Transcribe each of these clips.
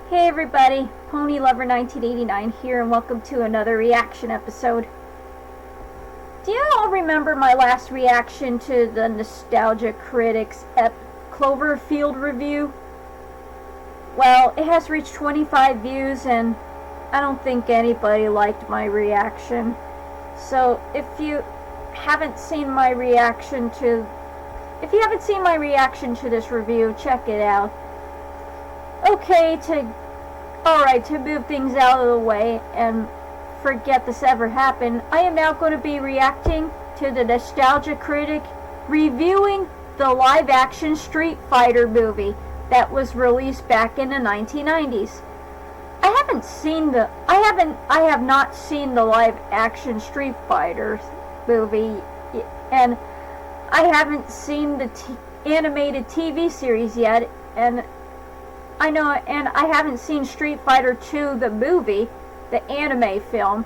Hey everybody, Ponylover1989 here, and welcome to another reaction episode. Do you all remember my last reaction to the Nostalgia Critic's Cloverfield review? Well, it has reached 25 views, and I don't think anybody liked my reaction. So if you haven't seen my reaction to this review, check it out. Okay, to move things out of the way and forget this ever happened, I am now going to be reacting to the Nostalgia Critic reviewing the live-action Street Fighter movie that was released back in the 1990s. I have not seen the live-action Street Fighter movie, and I haven't seen the animated TV series yet, and I haven't seen Street Fighter 2, the movie, the anime film,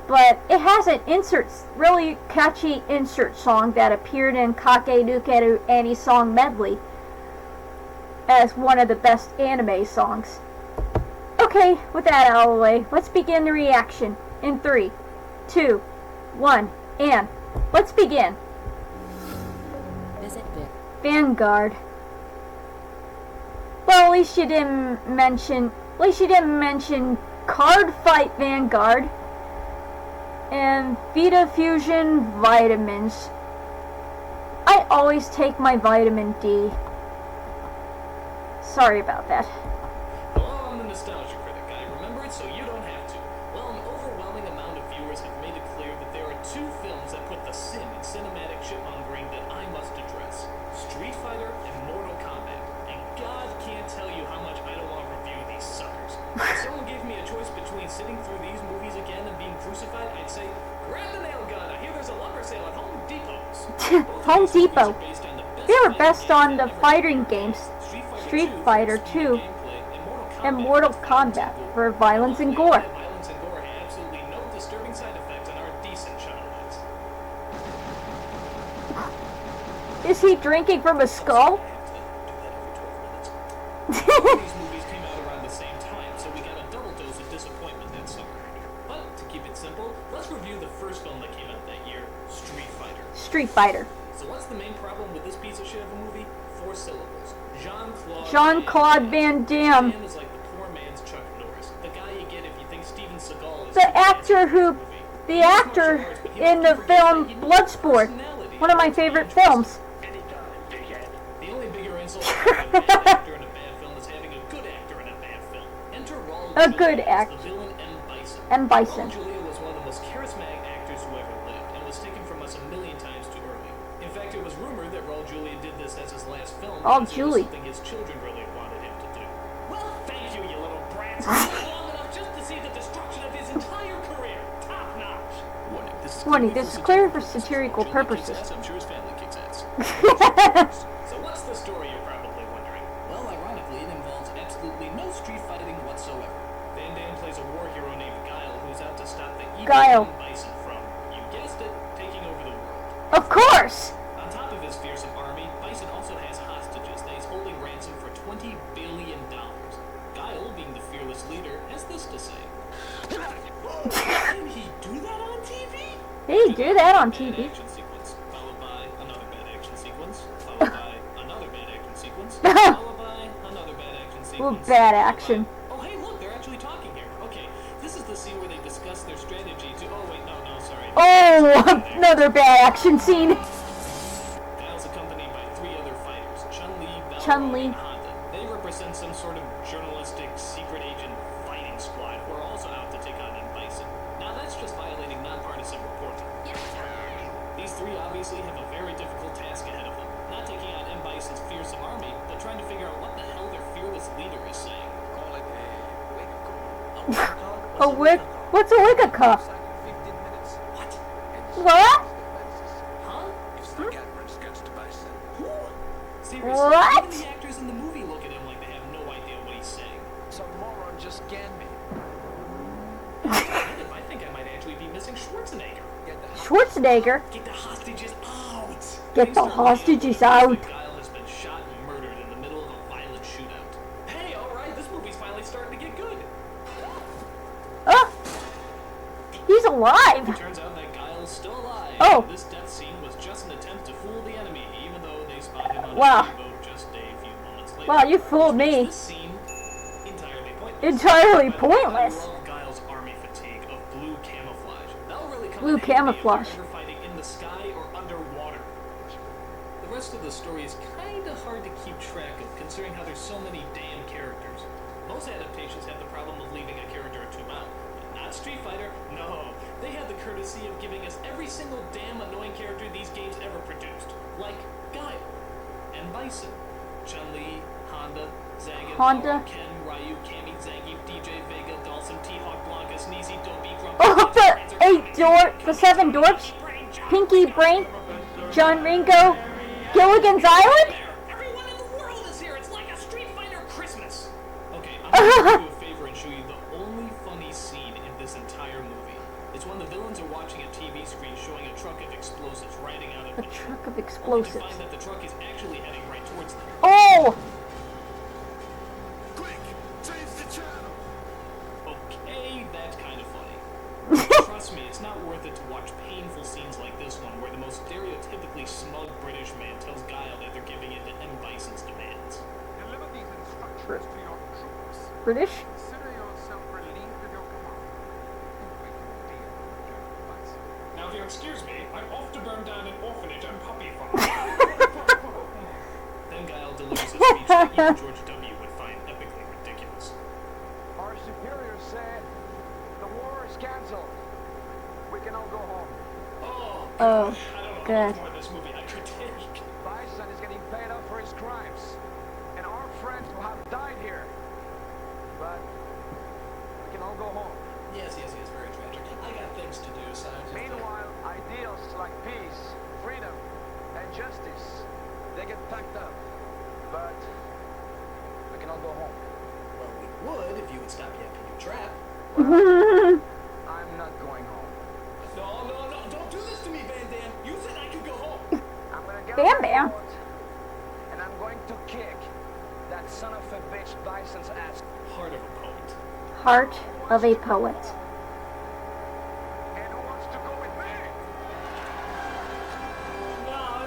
but it has an really catchy insert song that appeared in Kake Nukeru Annie Song Medley as one of the best anime songs. Okay, with that out of the way, let's begin the reaction in 3, 2, 1, and let's begin. Vanguard. Well, at least you didn't mention Card Fight Vanguard and Vita Fusion vitamins. I always take my vitamin D. Sorry about that. Hello, I'm the Nostalgia Critic. I remember it so you don't have to. Well, an overwhelming amount of viewers have made it clear that there are two films that put the sin in cinematic shitmongering that I must address: Street Fighter and Mortal Kombat. And God can't tell you how much I don't want to review these suckers. If someone gave me a choice between sitting through these movies again and being crucified, I'd say, grab the nail gun. I hear there's a lumber sale at Home Depot's. Home Depot. They were best on the fighting games, Street Fighter 2 and Mortal Kombat, for violence and gore. Violence and gore had absolutely no disturbing side effects and are decent challenges. Is he drinking from a skull? These movies came out around the same time, so we got a double dose of disappointment that summer. But to keep it simple, let's review the first film that came out that year, Street Fighter. Street Fighter. So what's the main problem with this piece of shit of a movie? 4 syllables. Jean-Claude Van Damme. Van is like the poor man's Chuck Norris. The guy you get if you think Steven Seagal is The actor in the film Bloodsport, one of my favorite films. The only bigger insult to a bad actor in a bad film is having a good actor in a bad film. Enter Raul Julia as the villain M. Bison. Raul Julia was one of the most charismatic actors who ever lived, and was taken from us a million times too early. In fact, it was rumored that Raul Julia did this as his last film because it was something his children really wanted him to do. Well, thank you, you little brats. Long enough just to see the destruction of his entire career. Top notch. Warning, this is clear for satirical purposes. I'm sure his family kicks ass. So what's the story, you're probably wondering? Well, ironically, it involves absolutely no street fighting whatsoever. Van Damme plays a war hero named Guile who's out to stop the evil M. Bison from, you guessed it, taking over the world. Of course! On top of his fearsome army, Bison also has hostages that he's holding ransom for $20 billion. Guile, being the fearless leader, has this to say. Can he do that on TV? He do that on TV. Action sequence, followed by another bad action sequence, followed by another bad action sequence, followed by another bad action sequence. Well, bad action. Oh, hey, look, they're actually talking here. Okay, this is the scene where they discuss their strategy to. Oh, wait, no, sorry. Oh, another bad action scene. Guile's accompanied by 3 other fighters, Chun-Li, Chun-Li. and Honda. They represent some sort of journalistic secret agent fighting squad who are also out to take on M. Bison. Now, that's just violating nonpartisan reporting. These 3 obviously have a very difficult task ahead of them. Not taking on M. Bison's fearsome army, but trying to figure out what the hell their fearless leader is saying. Call it A wig? What's a wigaka? What? What? Huh? Who? Seriously, What? even the actors in the movie look at him like they have no idea what he's saying. Some moron just scanned me. I think I might actually be missing Schwarzenegger. Schwarzenegger? Get the hostages out! Get the hostages out. Guile has been shot and murdered in the middle of a violent shootout. Hey, alright, this movie's finally starting to get alive. Turns out that Guile's still alive. Oh. This death scene was just an attempt to fool the enemy, even though they spot him on Wow. a speedboat just a few moments later. Wow, you fooled Which makes me. This scene entirely pointless. Entirely By the way, pointless. I love Guile's army fatigue of blue camouflage. That'll really come Blue in handy if camouflage. they're ever fighting in the sky or underwater. The rest of the story is kinda hard to keep track of, considering how there's so many damn characters. Most adaptations have the problem of leaving a character or two out. But not Street Fighter, no. They had the courtesy of giving us every single damn annoying character these games ever produced. Like Guile, and Bison, Chun-Li, Honda, Zaga, Honda. Power, Ken, Ryu, Cammy, Zangief, DJ, Vega, Dhalsim, T-Hawk, Blanca, Sneezy, Dopey, Grumpy, Oh, the seven dwarfs, Pinky, Brain, John Ringo, Gilligan's Island. Everyone in the world is here. It's like a Street Fighter Christmas. Okay, I'm gonna do you a favor and show you the only funny scene in this entire movie. It's when the villains are watching a TV screen showing a truck of explosives riding out of A the truck of only to explosives. find that the truck is actually heading right towards them. Oh, Quick, change the channel. Okay, that's kind of funny. Trust me, it's not worth it to watch painful scenes like this one, where the most stereotypically smug British man tells Guile that they're giving in to M. Bison's demands. Deliver these instructions to your troops. British. Consider yourself relieved of your command. And we can deal with General Bison. Now, if you'll excuse me, I'm off to burn down an orphanage and puppy farm. Then Guile delivers a speech that even George W. would find epically ridiculous. Our superiors said the war is cancelled. We can all go home. Oh, Oh, I don't know how good. much more of this movie I could take. Bison is getting paid up for his crimes. And our friends will have died here. But we can all go home. Yes, very tragic. I got things to do, so I just... Meanwhile, ideals like peace, freedom, and justice, they get packed up. But we can all go home. Well, we would if you would stop yapping your trap. I'm not going home. No, don't do this to me, Van Damme. You said I could go home. I'm gonna get Bam on Bam. board, and I'm going to kick that son of a bitch Bison's ass. Heart of a poet. Heart of a poet. And who wants to go with me? No.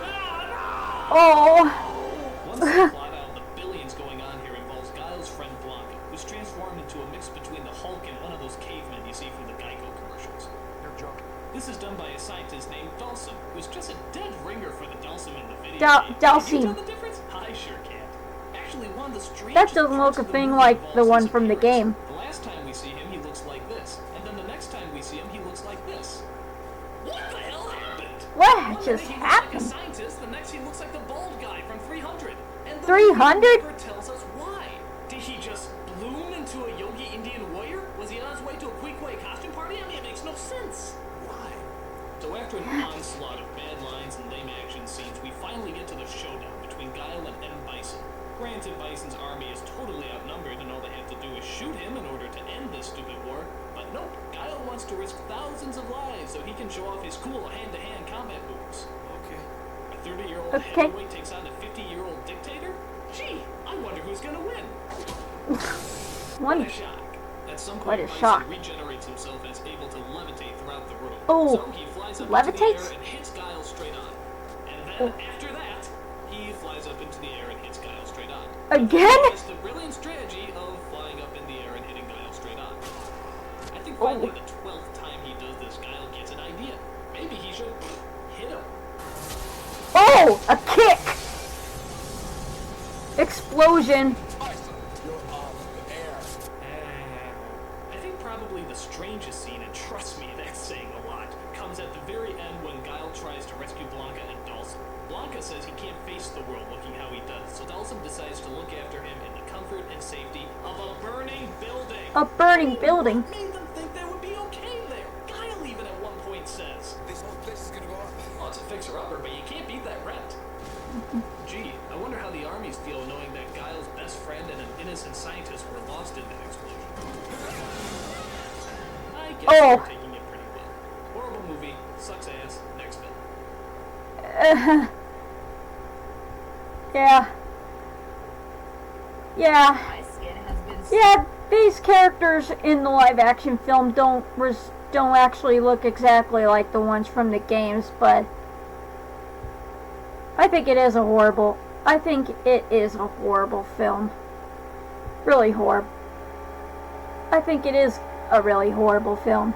Oh, Once the plot out, the billions going on here involves Guile's friend Blanca, who's transformed into a mix between the Hulk and one of those cavemen you see from the Geico commercials. You're joking. This is done by a scientist named Dhalsim, who's just a dead ringer for the Dhalsim in the video game. Dhalsim. Can you tell the difference? I sure can't. Actually, one of the strangest that doesn't parts look a of the thing movie like the involves one his from the appearance. game. The last time we see him, he looks like this, and then the next time we see him, he looks like this. What the hell happened? What One just minute he looks happened? like a scientist, the next he looks like the bald guy from 300. And the 300? movie never tells us why. Did he just bloom into a Yogi Indian warrior? Was he on his way to a Queequeg costume party? I mean, it makes no sense. Why? So after an onslaught of bad lines and lame action scenes, we finally get to the showdown between Guile and M. Bison. Granted, Bison's army is totally outnumbered and all they have to do is shoot him in order to end this stupid war. But nope, Guile wants to risk thousands of lives so he can show off his cool hand-to-hand combat moves. Okay. A 30-year-old Okay. heavyweight takes on a 50-year-old dictator? Gee, I wonder who's gonna win. What one. a shock. At some What point, a Bison shock. regenerates himself and is able to levitate throughout the room. Oh, so he flies up into the levitates? air and hits Guile straight on. And then, Oh. after that, he flies up into the air and hits Guile straight on. Again? It's the brilliant strategy of flying up in the air and hitting Guile straight on. I think Oh. finally the 12th time he does this, Guile gets an idea. Maybe he should hit him. Oh, a kick. Explosion. I think probably the strangest scene, and trust me, that's saying a lot, comes at the very end when Guile tries to rescue Blanca and Dhalsim. Blanca says he can't face the world looking how he does, so Dhalsim decides to look after him in the comfort and safety of a burning building. A burning building. What made them think they would be okay there? Guile even at one point says, This whole place is gonna go up. "Oh, it's a fixer-upper, but you can't beat that rent." Gee, I wonder how the armies feel knowing that Guile's best friend and an innocent scientist were lost in that explosion. I guess Oh. they're taking it pretty well. Horrible movie, sucks ass, next film. Yeah. Yeah. My skin has been Yeah, these characters in the live action film don't don't actually look exactly like the ones from the games, but I think it is a horrible film. Really horrible. I think it is a really horrible film.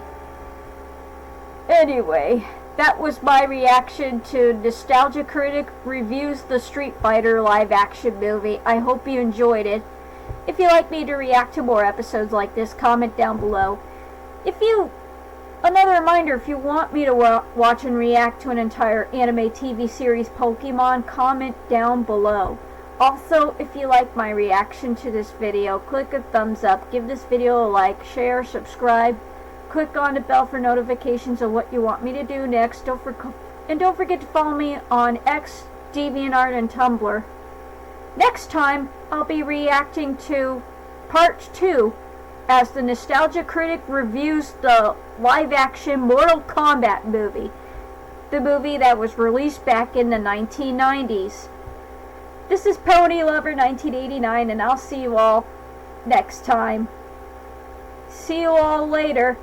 Anyway, that was my reaction to Nostalgia Critic Reviews the Street Fighter live action movie. I hope you enjoyed it. If you'd like me to react to more episodes like this, comment down below. Another reminder, if you want me to watch and react to an entire anime TV series Pokemon, comment down below. Also, if you like my reaction to this video, click a thumbs up, give this video a like, share, subscribe, click on the bell for notifications of what you want me to do next. Don't forget to follow me on X, DeviantArt, and Tumblr. Next time, I'll be reacting to Part 2 as the Nostalgia Critic reviews the live-action Mortal Kombat movie. The movie that was released back in the 1990s. This is Ponylover1989, and I'll see you all next time. See you all later.